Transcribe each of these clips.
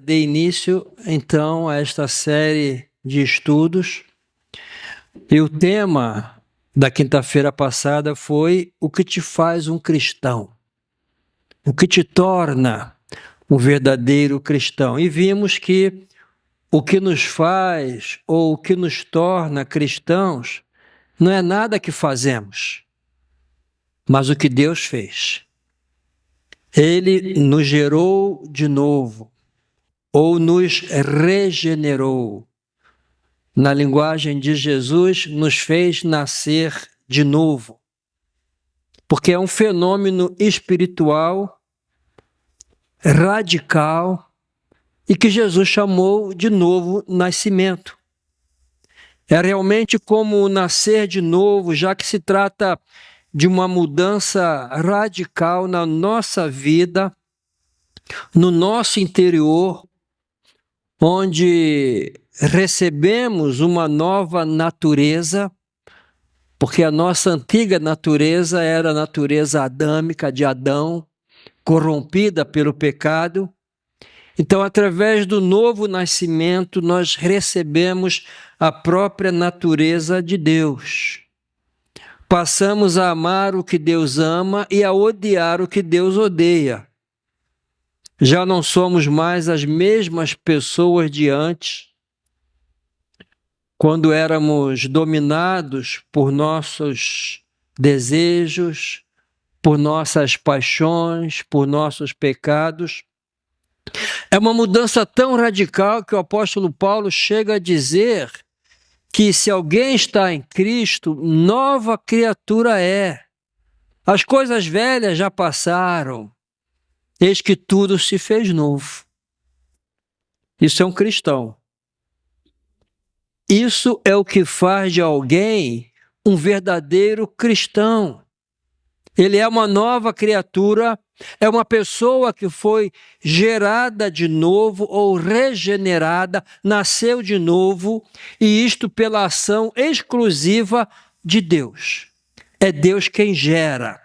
dei início, então, a esta série de estudos. E o tema da quinta-feira passada foi o que te faz um cristão, o que te torna um verdadeiro cristão. E vimos que o que nos faz ou o que nos torna cristãos não é nada que fazemos, mas o que Deus fez. Ele nos gerou de novo, ou nos regenerou. Na linguagem de Jesus, nos fez nascer de novo. Porque é um fenômeno espiritual, radical, e que Jesus chamou de novo nascimento. É realmente como nascer de novo, já que se trata de uma mudança radical na nossa vida, no nosso interior, onde recebemos uma nova natureza, porque a nossa antiga natureza era a natureza adâmica de Adão, corrompida pelo pecado. Então, através do novo nascimento, nós recebemos a própria natureza de Deus. Passamos a amar o que Deus ama e a odiar o que Deus odeia. Já não somos mais as mesmas pessoas de antes, quando éramos dominados por nossos desejos, por nossas paixões, por nossos pecados. É uma mudança tão radical que o apóstolo Paulo chega a dizer que se alguém está em Cristo, nova criatura é. As coisas velhas já passaram, eis que tudo se fez novo. Isso é um cristão. Isso é o que faz de alguém um verdadeiro cristão. Ele é uma nova criatura, é uma pessoa que foi gerada de novo ou regenerada, nasceu de novo, e isto pela ação exclusiva de Deus. É Deus quem gera.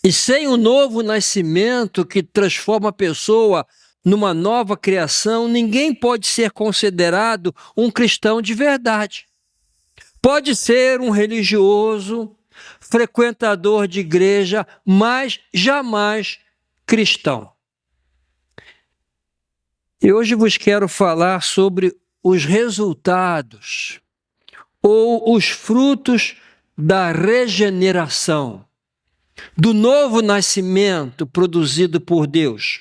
E sem o novo nascimento que transforma a pessoa numa nova criação, ninguém pode ser considerado um cristão de verdade. Pode ser um religioso, frequentador de igreja, mas jamais cristão. E hoje vos quero falar sobre os resultados ou os frutos da regeneração, do novo nascimento produzido por Deus.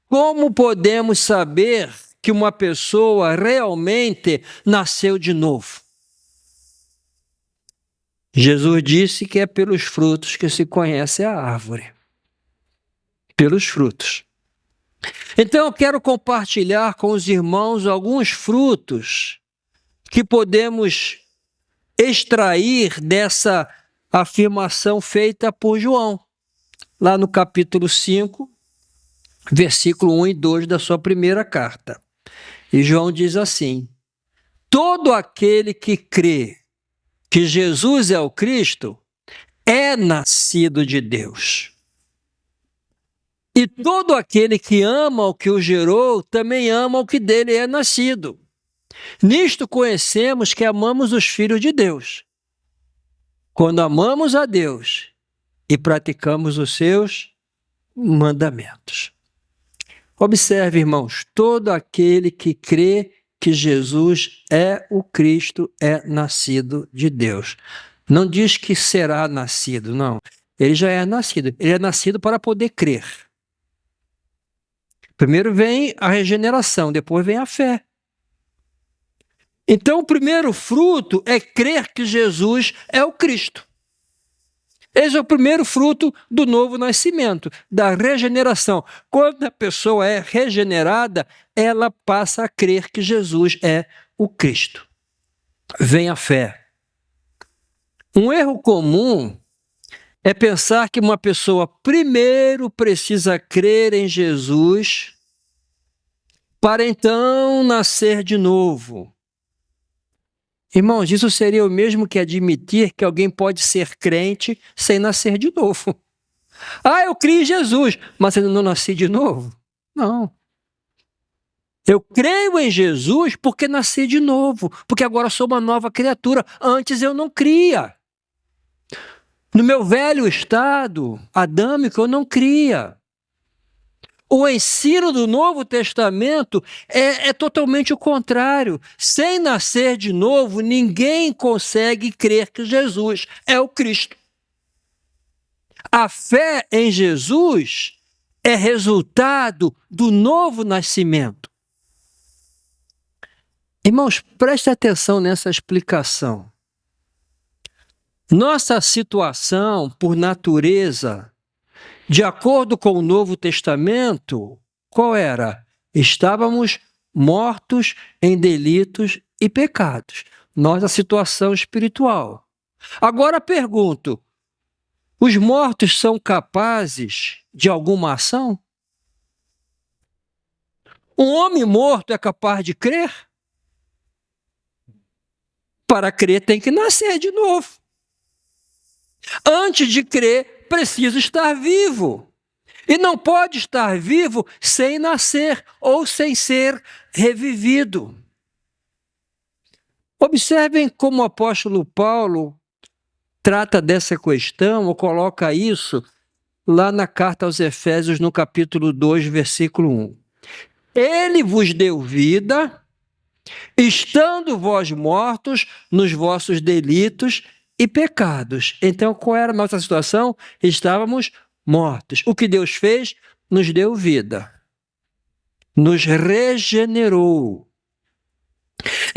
Como podemos saber que uma pessoa realmente nasceu de novo? Jesus disse que é pelos frutos que se conhece a árvore. Pelos frutos. Então eu quero compartilhar com os irmãos alguns frutos que podemos extrair dessa afirmação feita por João, lá no capítulo 5, versículo 1 e 2 da sua primeira carta. E João diz assim: todo aquele que crê que Jesus é o Cristo é nascido de Deus. E todo aquele que ama o que o gerou também ama o que dele é nascido. Nisto conhecemos que amamos os filhos de Deus, quando amamos a Deus e praticamos os seus mandamentos. Observe, irmãos, todo aquele que crê que Jesus é o Cristo é nascido de Deus. Não diz que será nascido, não. Ele já é nascido. Ele é nascido para poder crer. Primeiro vem a regeneração, depois vem a fé. Então, o primeiro fruto é crer que Jesus é o Cristo. Esse é o primeiro fruto do novo nascimento, da regeneração. Quando a pessoa é regenerada, ela passa a crer que Jesus é o Cristo. Vem a fé. Um erro comum é pensar que uma pessoa primeiro precisa crer em Jesus para então nascer de novo. Irmãos, isso seria o mesmo que admitir que alguém pode ser crente sem nascer de novo. Ah, eu criei em Jesus, mas eu não nasci de novo? Não. Eu creio em Jesus porque nasci de novo, porque agora sou uma nova criatura. Antes eu não cria. No meu velho estado adâmico, eu não cria. O ensino do Novo Testamento é totalmente o contrário. Sem nascer de novo, ninguém consegue crer que Jesus é o Cristo. A fé em Jesus é resultado do novo nascimento. Irmãos, preste atenção nessa explicação. Nossa situação, por natureza, de acordo com o Novo Testamento, qual era? Estávamos mortos em delitos e pecados. Nossa situação espiritual. Agora pergunto, os mortos são capazes de alguma ação? Um homem morto é capaz de crer? Para crer tem que nascer de novo. Antes de crer, preciso estar vivo. E não pode estar vivo sem nascer ou sem ser revivido. Observem como o apóstolo Paulo trata dessa questão, ou coloca isso lá na carta aos Efésios, no capítulo 2, versículo 1. Ele vos deu vida, estando vós mortos nos vossos delitos e pecados. Então, qual era a nossa situação? Estávamos mortos. O que Deus fez? Nos deu vida. Nos regenerou.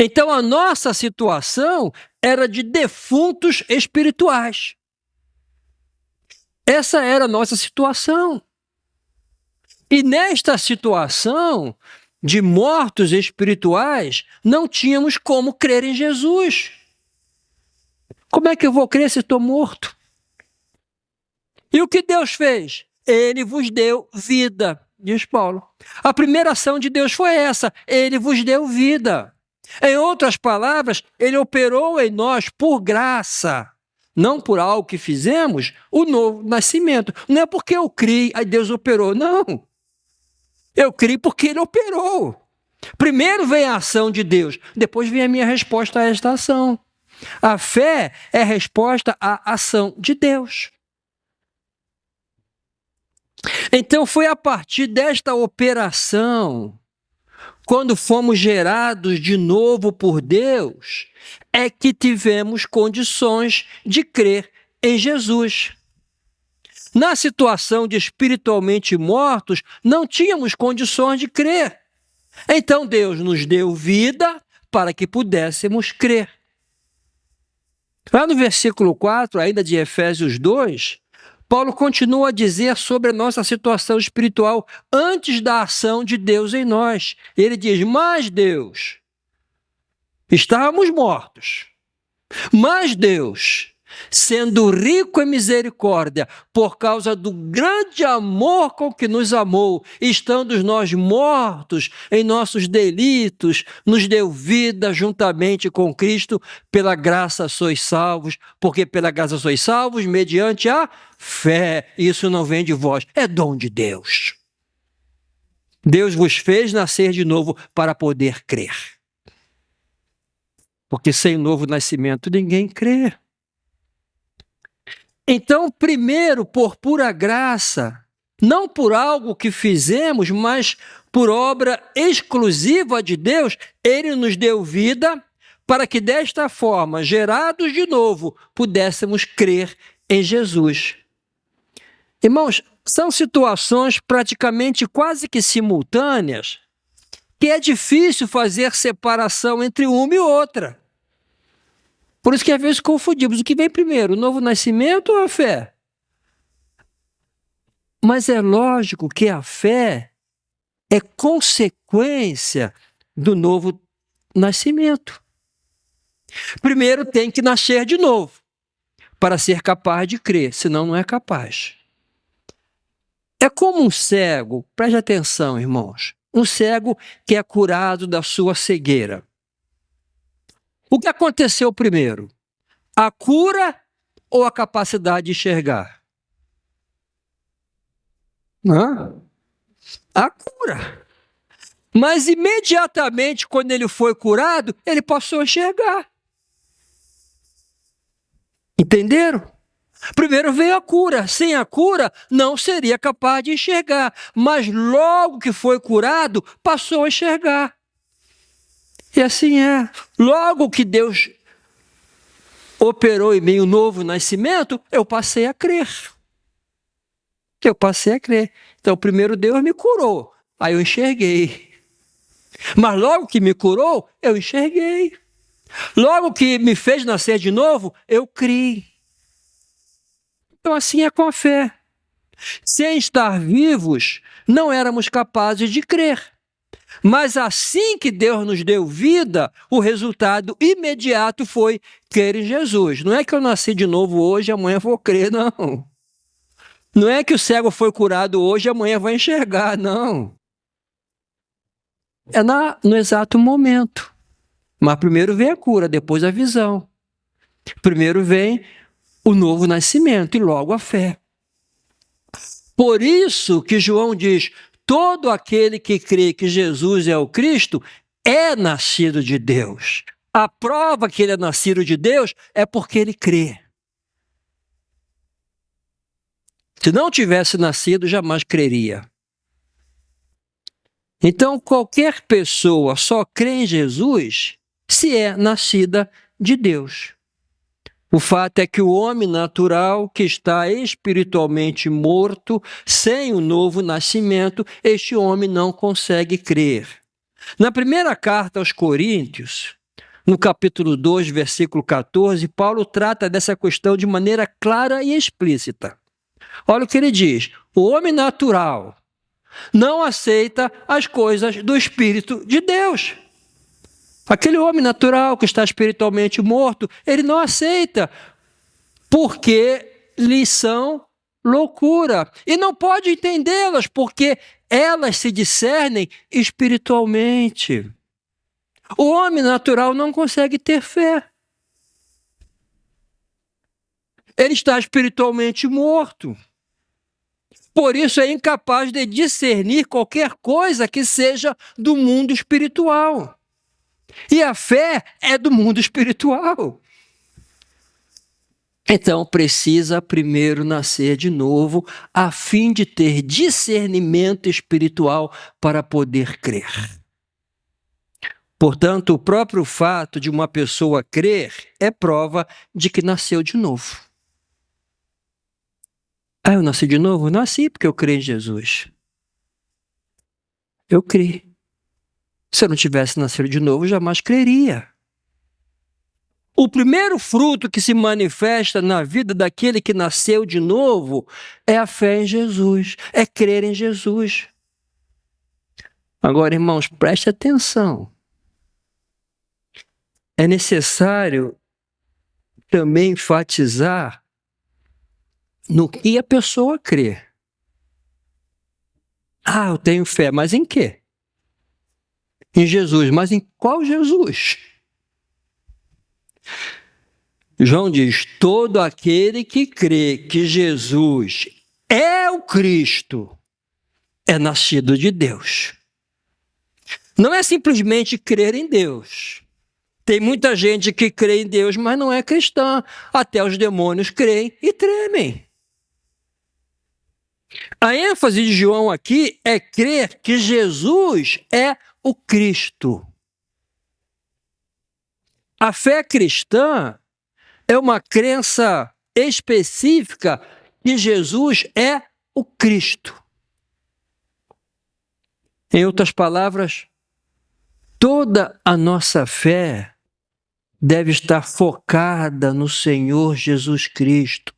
Então, a nossa situação era de defuntos espirituais. Essa era a nossa situação. E nesta situação de mortos espirituais, não tínhamos como crer em Jesus. Como é que eu vou crer se estou morto? E o que Deus fez? Ele vos deu vida, diz Paulo. A primeira ação de Deus foi essa, ele vos deu vida. Em outras palavras, ele operou em nós por graça, não por algo que fizemos, o novo nascimento. Não é porque eu criei, aí Deus operou, não. Eu criei porque ele operou. Primeiro vem a ação de Deus, depois vem a minha resposta a esta ação. A fé é resposta à ação de Deus. Então foi a partir desta operação, quando fomos gerados de novo por Deus, é que tivemos condições de crer em Jesus. Na situação de espiritualmente mortos, não tínhamos condições de crer. Então Deus nos deu vida para que pudéssemos crer. Lá no versículo 4, ainda de Efésios 2, Paulo continua a dizer sobre a nossa situação espiritual antes da ação de Deus em nós. Ele diz, mas Deus, estávamos mortos, mas Deus, sendo rico em misericórdia, por causa do grande amor com que nos amou, estando nós mortos em nossos delitos, nos deu vida juntamente com Cristo, pela graça sois salvos, porque pela graça sois salvos, mediante a fé. Isso não vem de vós, é dom de Deus. Deus vos fez nascer de novo para poder crer. Porque sem novo nascimento ninguém crê. Então, primeiro, por pura graça, não por algo que fizemos, mas por obra exclusiva de Deus, ele nos deu vida para que desta forma, gerados de novo, pudéssemos crer em Jesus. Irmãos, são situações praticamente quase que simultâneas, que é difícil fazer separação entre uma e outra. Por isso que às vezes confundimos. O que vem primeiro, o novo nascimento ou a fé? Mas é lógico que a fé é consequência do novo nascimento. Primeiro tem que nascer de novo, para ser capaz de crer, senão não é capaz. É como um cego, preste atenção, irmãos, um cego que é curado da sua cegueira. O que aconteceu primeiro? A cura ou a capacidade de enxergar? A cura. Mas imediatamente, quando ele foi curado, ele passou a enxergar. Entenderam? Primeiro veio a cura. Sem a cura, não seria capaz de enxergar. Mas logo que foi curado, passou a enxergar. E assim é. Logo que Deus operou em mim um novo nascimento, eu passei a crer. Eu passei a crer. Então, primeiro Deus me curou. Aí eu enxerguei. Mas logo que me curou, eu enxerguei. Logo que me fez nascer de novo, eu criei. Então assim é com a fé. Sem estar vivos, não éramos capazes de crer. Mas assim que Deus nos deu vida, o resultado imediato foi crer em Jesus. Não é que eu nasci de novo hoje, amanhã vou crer, não. Não é que o cego foi curado hoje, amanhã vai enxergar, não. É no exato momento. Mas primeiro vem a cura, depois a visão. Primeiro vem o novo nascimento e logo a fé. Por isso que João diz: todo aquele que crê que Jesus é o Cristo é nascido de Deus. A prova que ele é nascido de Deus é porque ele crê. Se não tivesse nascido, jamais creria. Então, qualquer pessoa só crê em Jesus se é nascida de Deus. O fato é que o homem natural, que está espiritualmente morto, sem o novo nascimento, este homem não consegue crer. Na primeira carta aos Coríntios, no capítulo 2, versículo 14, Paulo trata dessa questão de maneira clara e explícita. Olha o que ele diz: o homem natural não aceita as coisas do Espírito de Deus. Aquele homem natural que está espiritualmente morto, ele não aceita, porque lhes são loucura. E não pode entendê-las, porque elas se discernem espiritualmente. O homem natural não consegue ter fé. Ele está espiritualmente morto. Por isso é incapaz de discernir qualquer coisa que seja do mundo espiritual. E a fé é do mundo espiritual. Então precisa primeiro nascer de novo, a fim de ter discernimento espiritual para poder crer. Portanto, o próprio fato de uma pessoa crer é prova de que nasceu de novo. Ah, eu nasci de novo? Nasci porque eu creio em Jesus. Eu criei. Se eu não tivesse nascido de novo, jamais creria. O primeiro fruto que se manifesta na vida daquele que nasceu de novo é a fé em Jesus, é crer em Jesus. Agora, irmãos, preste atenção. É necessário também enfatizar no que a pessoa crê. Ah, eu tenho fé, mas em quê? Em Jesus, mas em qual Jesus? João diz: todo aquele que crê que Jesus é o Cristo é nascido de Deus. Não é simplesmente crer em Deus. Tem muita gente que crê em Deus, mas não é cristã. Até os demônios creem e tremem. A ênfase de João aqui é crer que Jesus é o Cristo. A fé cristã é uma crença específica que Jesus é o Cristo. Em outras palavras, toda a nossa fé deve estar focada no Senhor Jesus Cristo.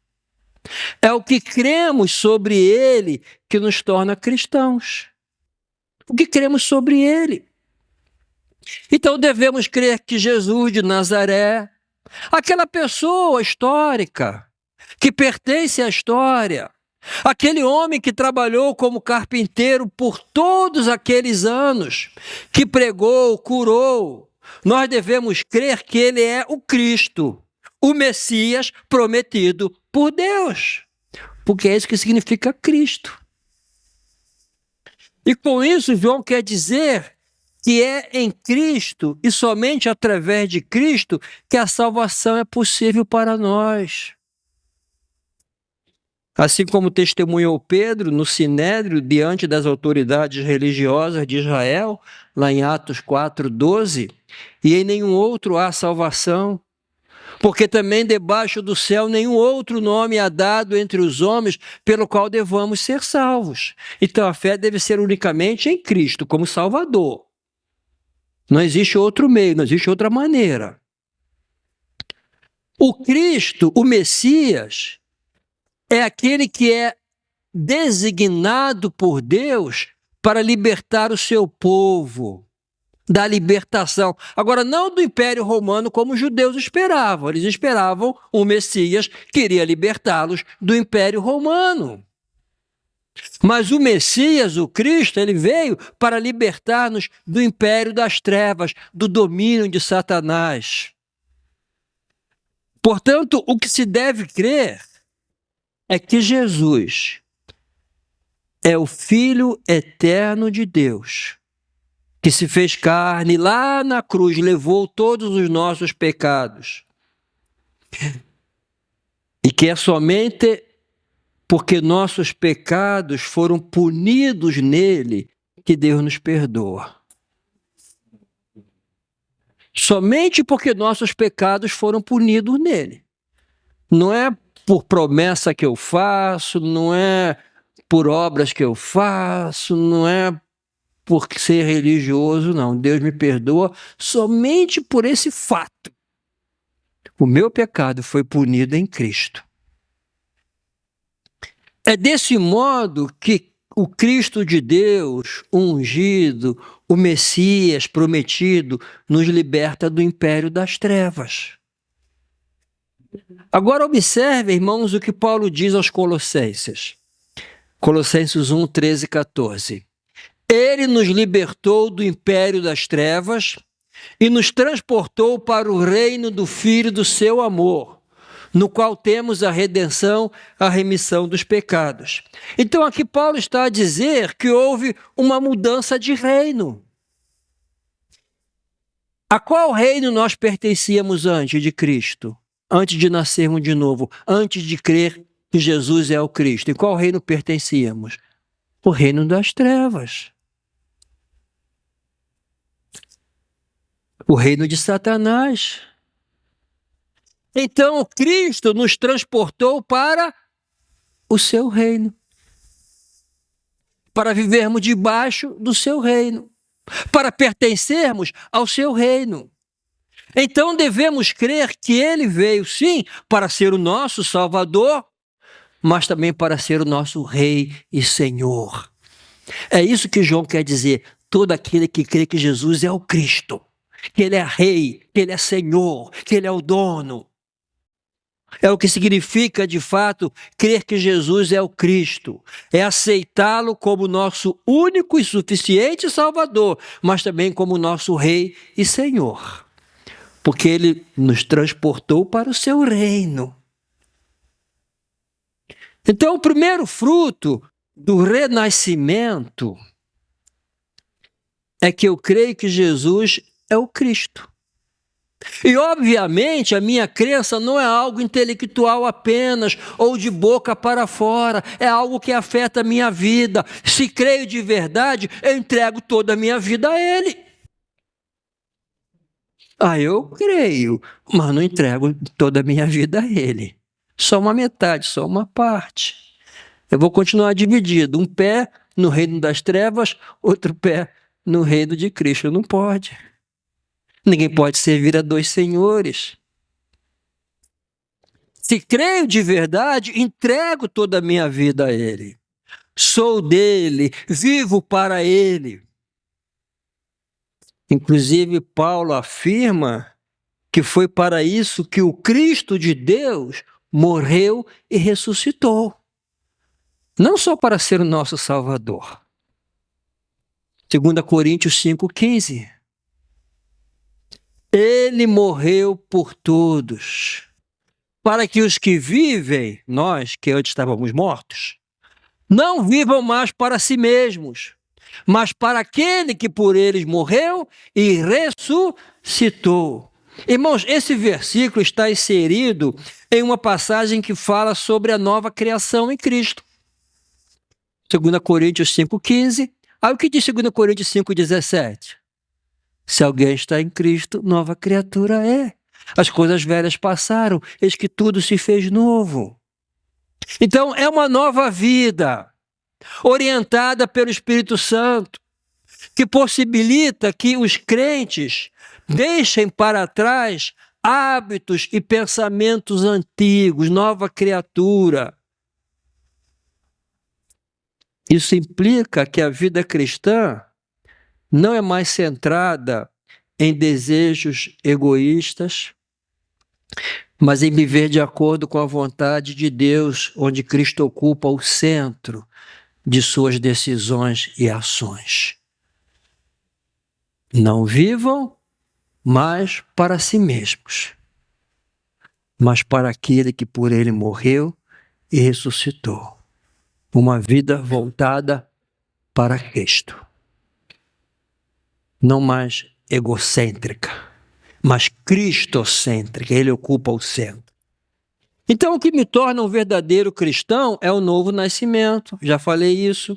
É o que cremos sobre Ele que nos torna cristãos. O que cremos sobre Ele. Então devemos crer que Jesus de Nazaré, aquela pessoa histórica, que pertence à história, aquele homem que trabalhou como carpinteiro por todos aqueles anos, que pregou, curou, nós devemos crer que ele é o Cristo, o Messias prometido por Deus, porque é isso que significa Cristo. E com isso, João quer dizer que é em Cristo e somente através de Cristo que a salvação é possível para nós. Assim como testemunhou Pedro no Sinédrio diante das autoridades religiosas de Israel, lá em Atos 4:12, e em nenhum outro há salvação, porque também debaixo do céu nenhum outro nome há dado entre os homens pelo qual devamos ser salvos. Então a fé deve ser unicamente em Cristo como Salvador. Não existe outro meio, não existe outra maneira. O Cristo, o Messias, é aquele que é designado por Deus para libertar o seu povo, da libertação. Agora, não do Império Romano como os judeus esperavam. Eles esperavam o Messias que iria libertá-los do Império Romano. Mas o Messias, o Cristo, ele veio para libertar-nos do império das trevas, do domínio de Satanás. Portanto, o que se deve crer é que Jesus é o Filho eterno de Deus, que se fez carne lá na cruz, levou todos os nossos pecados. E que é somente porque nossos pecados foram punidos nele que Deus nos perdoa. Somente porque nossos pecados foram punidos nele. Não é por promessa que eu faço, não é por obras que eu faço, não é por ser religioso, não. Deus me perdoa somente por esse fato. O meu pecado foi punido em Cristo. É desse modo que o Cristo de Deus, o ungido, o Messias prometido, nos liberta do império das trevas. Agora observe, irmãos, o que Paulo diz aos Colossenses. Colossenses 1, 13 e 14. Ele nos libertou do império das trevas e nos transportou para o reino do Filho do seu amor, no qual temos a redenção, a remissão dos pecados. Então aqui Paulo está a dizer que houve uma mudança de reino. A qual reino nós pertencíamos antes de Cristo? Antes de nascermos de novo, antes de crer que Jesus é o Cristo. E qual reino pertencíamos? O reino das trevas. O reino de Satanás. Então, Cristo nos transportou para o seu reino. Para vivermos debaixo do seu reino. Para pertencermos ao seu reino. Então, devemos crer que ele veio, sim, para ser o nosso Salvador, mas também para ser o nosso Rei e Senhor. É isso que João quer dizer. Todo aquele que crê que Jesus é o Cristo, que ele é Rei, que ele é Senhor, que ele é o dono. É o que significa, de fato, crer que Jesus é o Cristo. É aceitá-lo como nosso único e suficiente Salvador, mas também como nosso Rei e Senhor. Porque ele nos transportou para o seu reino. Então, o primeiro fruto do renascimento é que eu creio que Jesus é o Cristo. E, obviamente, a minha crença não é algo intelectual apenas ou de boca para fora, é algo que afeta a minha vida. Se creio de verdade, eu entrego toda a minha vida a Ele. Eu creio, mas não entrego toda a minha vida a Ele. Só uma metade, só uma parte. Eu vou continuar dividido, um pé no reino das trevas, outro pé no reino de Cristo. Não pode. Ninguém pode servir a dois senhores. Se creio de verdade, entrego toda a minha vida a Ele. Sou dele, vivo para Ele. Inclusive, Paulo afirma que foi para isso que o Cristo de Deus morreu e ressuscitou. Não só para ser o nosso Salvador. 2 Coríntios 5,15. Ele morreu por todos, para que os que vivem, nós que antes estávamos mortos, não vivam mais para si mesmos, mas para aquele que por eles morreu e ressuscitou. Irmãos, esse versículo está inserido em uma passagem que fala sobre a nova criação em Cristo. 2 Coríntios 5,15. Aí o que diz 2 Coríntios 5,17? Se alguém está em Cristo, nova criatura é. As coisas velhas passaram, eis que tudo se fez novo. Então, é uma nova vida, orientada pelo Espírito Santo, que possibilita que os crentes deixem para trás hábitos e pensamentos antigos, nova criatura. Isso implica que a vida cristã não é mais centrada em desejos egoístas, mas em viver de acordo com a vontade de Deus, onde Cristo ocupa o centro de suas decisões e ações. Não vivam mais para si mesmos, mas para aquele que por ele morreu e ressuscitou. Uma vida voltada para Cristo. Não mais egocêntrica, mas cristocêntrica. Ele ocupa o centro. Então, o que me torna um verdadeiro cristão é o novo nascimento. Já falei isso.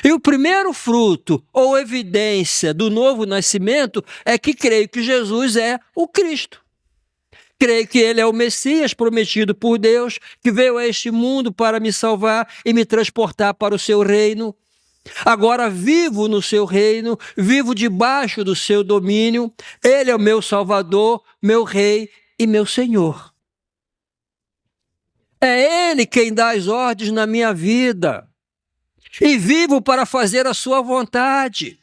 E o primeiro fruto ou evidência do novo nascimento é que creio que Jesus é o Cristo. Creio que ele é o Messias prometido por Deus, que veio a este mundo para me salvar e me transportar para o seu reino. Agora vivo no seu reino, vivo debaixo do seu domínio. Ele é o meu Salvador, meu Rei e meu Senhor. É Ele quem dá as ordens na minha vida. E vivo para fazer a sua vontade.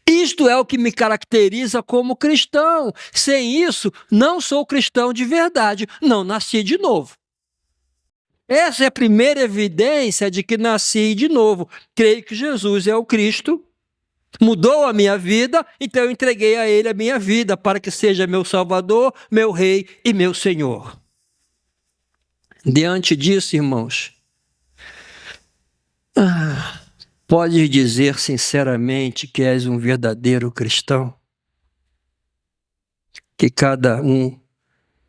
Isto é o que me caracteriza como cristão. Sem isso, não sou cristão de verdade. Não nasci de novo. Essa é a primeira evidência de que nasci de novo. Creio que Jesus é o Cristo, mudou a minha vida, então eu entreguei a Ele a minha vida para que seja meu Salvador, meu Rei e meu Senhor. Diante disso, irmãos, podes dizer sinceramente que és um verdadeiro cristão? Que cada um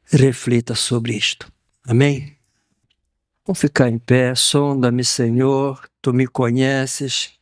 reflita sobre isto. Amém? Vamos ficar em pé. Sonda-me, Senhor, Tu me conheces.